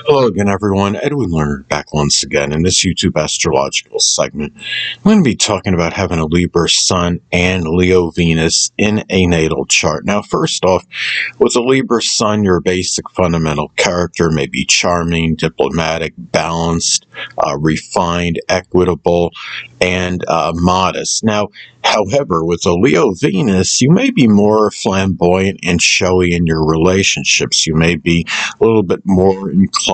Hello again, everyone. Edwin Learnard back once again in this YouTube astrological segment. I'm going to be talking about having a Libra Sun and Leo Venus in a natal chart. Now, first off, with a Libra Sun, your basic fundamental character may be charming, diplomatic, balanced, refined, equitable, and modest. Now, however, with a Leo Venus, you may be more flamboyant and showy in your relationships. You may be a little bit more inclined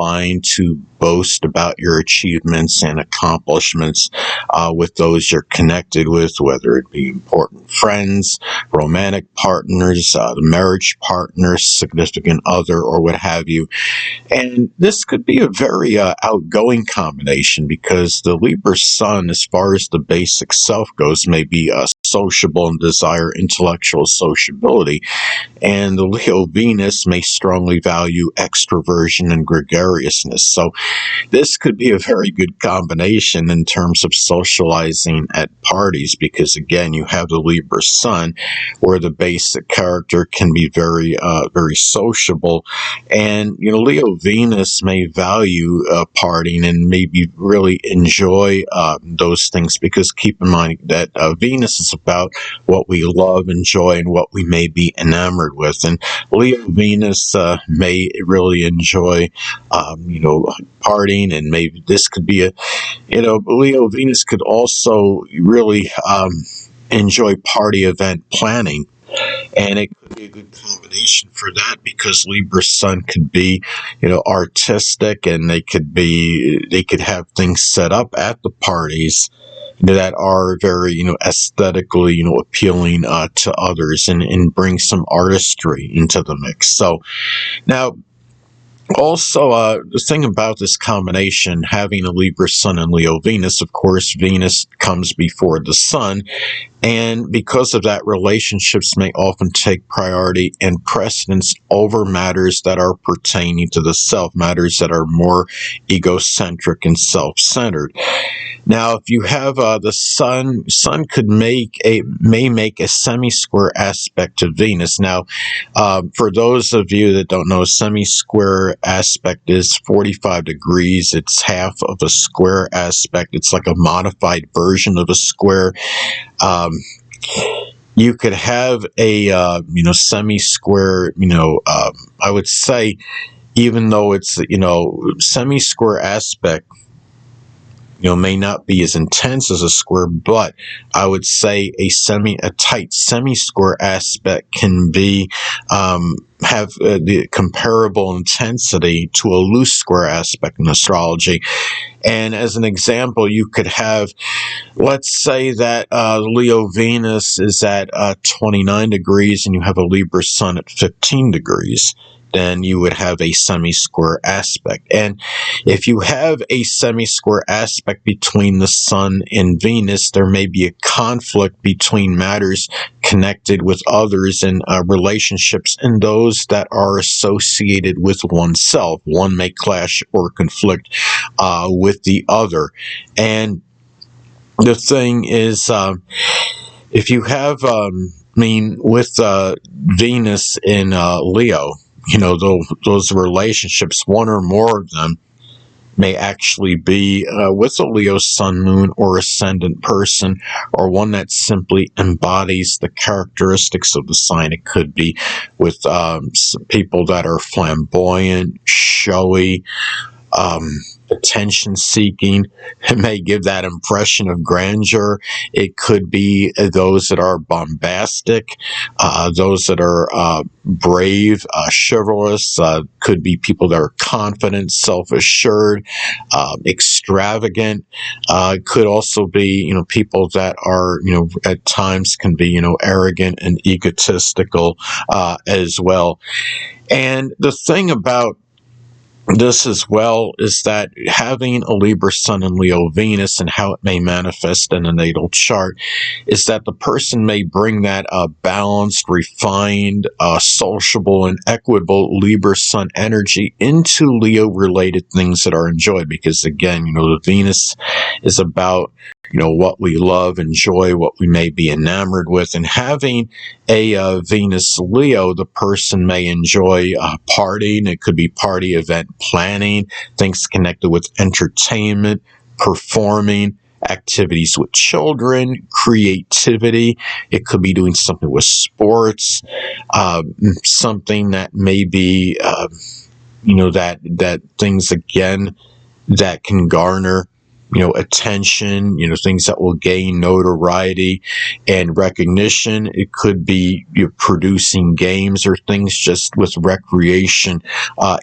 to boast about your achievements and accomplishments with those you're connected with, whether it be important friends, romantic partners, the marriage partner, significant other, or what have you. And this could be a very outgoing combination because the Libra Sun, as far as the basic self goes, may be sociable and desire intellectual sociability. And the Leo Venus may strongly value extroversion and gregariousness. So this could be a very good combination in terms of socializing at parties because, again, you have the Libra Sun where the basic character can be very sociable. And, Leo Venus may value partying and maybe really enjoy those things because keep in mind that Venus is about what we love, enjoy, and what we may be enamored with. And Leo Venus may really enjoy, partying, and maybe this could be Leo Venus could also really enjoy party event planning. And it could be a good combination for that because Libra Sun could be, artistic, and they could have things set up at the parties that are very, aesthetically, appealing to others and bring some artistry into the mix. So now, also, the thing about this combination, having a Libra Sun and Leo Venus, of course, Venus comes before the Sun, and because of that, relationships may often take priority and precedence over matters that are pertaining to the self, matters that are more egocentric and self-centered. Now, if you have the Sun may make a semi-square aspect to Venus. Now, for those of you that don't know, a semi-square aspect is 45 degrees. It's half of a square aspect. It's like a modified version of a square. You could have a, semi-square, I would say, even though it's, semi-square aspect, may not be as intense as a square, but I would say a tight semi-square aspect can be, have the comparable intensity to a loose square aspect in astrology. And as an example, you could have, let's say that Leo Venus is at 29 degrees and you have a Libra Sun at 15 degrees. Then you would have a semi-square aspect. And if you have a semi-square aspect between the Sun and Venus, there may be a conflict between matters connected with others and relationships and those that are associated with oneself. One may clash or conflict with the other. And the thing is, if you have, with Venus in Leo, those relationships, one or more of them may actually be with a Leo Sun, Moon, or Ascendant person, or one that simply embodies the characteristics of the sign. It could be with people that are flamboyant, showy, attention-seeking. It may give that impression of grandeur. It could be those that are bombastic, those that are brave, chivalrous. Could be people that are confident, self-assured, extravagant. Could also be, people that are, at times can be, arrogant and egotistical as well. And the thing about this as well is that having a Libra Sun and Leo Venus and how it may manifest in a natal chart is that the person may bring that balanced, refined, sociable, and equitable Libra Sun energy into Leo-related things that are enjoyed. Because again, the Venus is about what we love, enjoy, what we may be enamored with. And having a Venus Leo, the person may enjoy partying. It could be party event planning, things connected with entertainment, performing, activities with children, creativity. It could be doing something with sports, something that may be, that things again that can garner, attention, things that will gain notoriety and recognition. It could be producing games or things just with recreation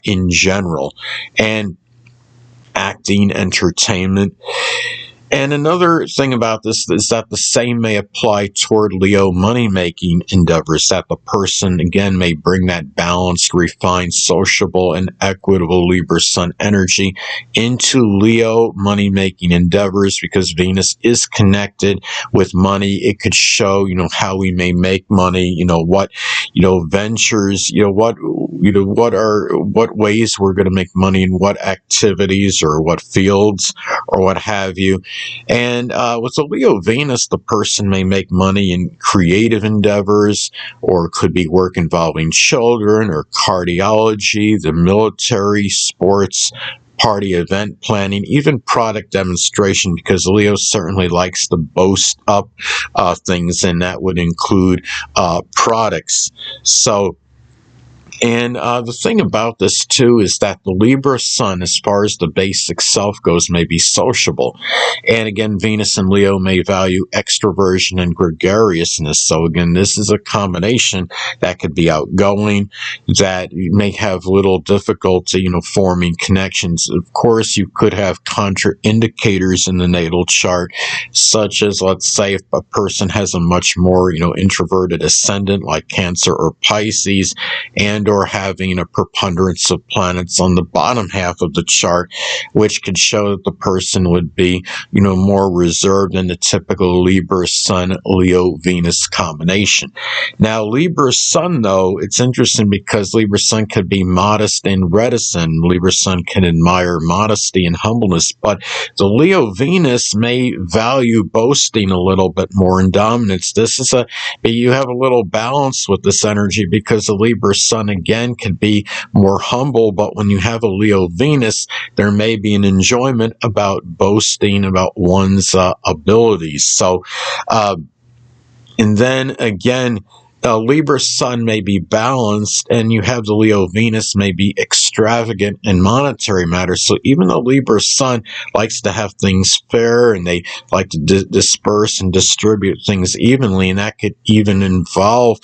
in general, and acting, entertainment. And another thing about this is that the same may apply toward Leo money-making endeavors, that the person, again, may bring that balanced, refined, sociable, and equitable Libra Sun energy into Leo money-making endeavors, because Venus is connected with money. It could show, how we may make money, what, ventures, what ways we're going to make money, in what activities or what fields or what have you. And with the Leo Venus, the person may make money in creative endeavors, or could be work involving children or cardiology, the military, sports, party event planning, even product demonstration, because Leo certainly likes to boast up things, and that would include products. So, and the thing about this, too, is that the Libra Sun, as far as the basic self goes, may be sociable. And again, Venus and Leo may value extroversion and gregariousness. So again, this is a combination that could be outgoing, that may have little difficulty, forming connections. Of course, you could have contraindicators in the natal chart, such as, let's say, if a person has a much more, introverted ascendant like Cancer or Pisces, and or having a preponderance of planets on the bottom half of the chart, which could show that the person would be, more reserved than the typical Libra Sun, Leo Venus combination. Now, Libra Sun, though, it's interesting because Libra Sun could be modest and reticent. Libra Sun can admire modesty and humbleness, but the Leo Venus may value boasting a little bit more and dominance. You have a little balance with this energy, because the Libra Sun, again, can be more humble, but when you have a Leo Venus, there may be an enjoyment about boasting about one's abilities. So, and then again, Libra Sun may be balanced, and you have the Leo Venus may be extravagant in monetary matters. So even though Libra Sun likes to have things fair, and they like to disperse and distribute things evenly, and that could even involve,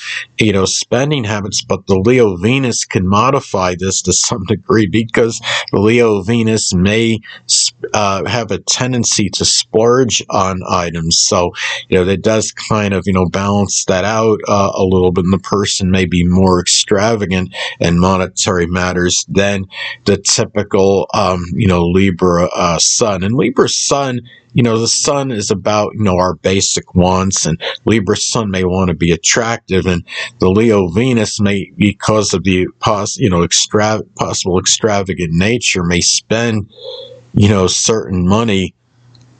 spending habits, but the Leo Venus can modify this to some degree, because the Leo Venus may have a tendency to splurge on items. So, that does kind of, balance that out a little bit, and the person may be more extravagant in monetary matters than the typical, Libra Sun. And Libra Sun, the Sun is about, our basic wants, and Libra Sun may want to be attractive, and the Leo Venus may, because of the possible extravagant nature, may spend, certain money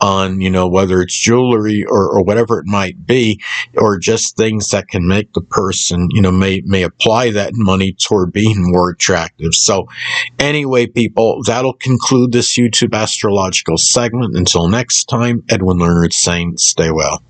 on, whether it's jewelry or whatever it might be, or just things that can make the person, may apply that money toward being more attractive. So anyway, people, that'll conclude this YouTube astrological segment. Until next time, Edwin Learnard saying, stay well.